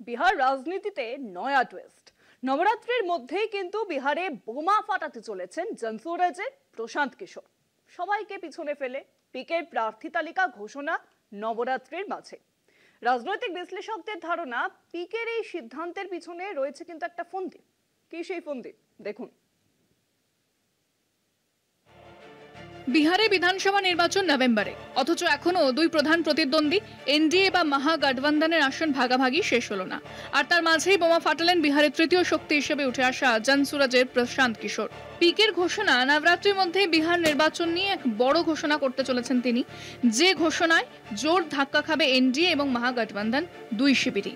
বিহার রাজনীতিতে নয়া টুইস্ট। নবরাত্রির মধ্যেই কিন্তু বিহারে বোমা ফাটাতে চলেছেন জনসুরাজের প্রশান্ত কিশোর। সবাইকে পিছনে ফেলে পিকের প্রার্থী তালিকা ঘোষণা নবরাত্রির মাঝে। রাজনৈতিক বিশ্লেষকদের ধারণা, পিকের এই সিদ্ধান্তের পিছনে রয়েছে কিন্তু একটা ফন্দি। কি সেই ফন্দি দেখুন। বিহারে বিধানসভা নির্বাচন নভেম্বরে, অথচ এখনো দুই প্রধান প্রতিদ্বন্দ্বী এনডিএ বা মহাগঠবন্ধনের আসন ভাগাভাগি শেষ হলো না। আর তার মাঝেই বোমা ফাটালেন বিহারের তৃতীয় শক্তি হিসেবে উঠে আসা জনসুরাজের প্রশান্ত কিশোর। পিকের ঘোষণা, নবরাত্রির মধ্যে বিহার নির্বাচন নিয়ে এক বড় ঘোষণা করতে চলেছেন তিনি, যে ঘোষণায় জোর ধাক্কা খাবে এনডিএ এবং মহাগঠবন্ধন দুই শিবিরই।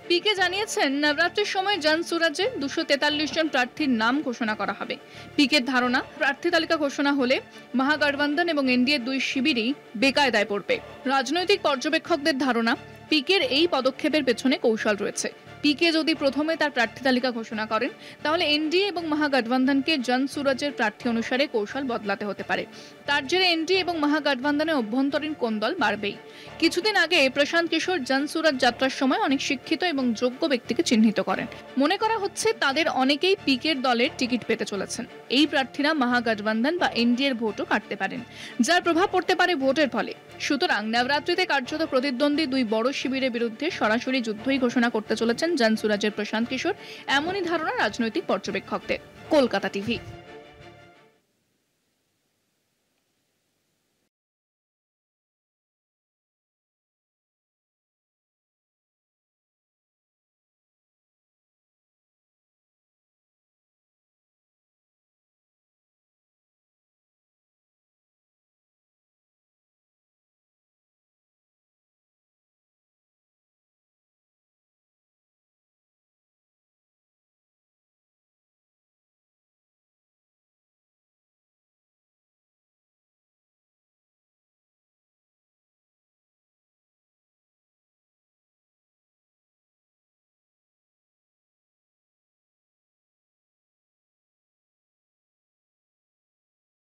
পিকে জানিয়েছেন, নবরাত্রির সময় জনসুরাজের 243 জন প্রার্থীর নাম ঘোষণা করা হবে। পিকের ধারণা, প্রার্থী তালিকা ঘোষণা হলে মহাগঠবন্ধন এবং এনডিএ দুই শিবিরই বেকায়দায় পড়বে। রাজনৈতিক পর্যবেক্ষকদের ধারণা, পিকের এই পদক্ষেপের পেছনে কৌশল রয়েছে। পিকে যদি প্রথমে তার প্রার্থী তালিকা ঘোষণা করেন, তাহলে এনডিএ এবং মহাগঠবন্ধনকে জনসুরাজের প্রার্থী অনুসারে কৌশল বদলাতে হতে পারে। তার জেরে এনডিএ এবং মহাগঠবন্ধনের অভ্যন্তরীণ কোন্দল বাড়বেই। কিছুদিন আগে প্রশান্ত কিশোর জনসুরাজ যাত্রার সময় অনেক শিক্ষিত এবং যোগ্য ব্যক্তিকে চিহ্নিত করেন। মনে করা হচ্ছে তাদের অনেকেই পিকের দলের টিকিট পেতে চলেছেন। এই প্রার্থীরা মহাগঠবন্ধন বা এনডিএর ভোটও কাটতে পারেন, যার প্রভাব পড়তে পারে ভোটের ফলে। সুতরাং নবরাত্রিতে কার্যত প্রতিদ্বন্দ্বী দুই বড় শিবিরের বিরুদ্ধে সরাসরি যুদ্ধই ঘোষণা করতে চলেছেন জনসুরাজের প্রশান্ত কিশোর, এমনই ধারণা রাজনৈতিক পর্যবেক্ষকদের। কলকাতা টিভি।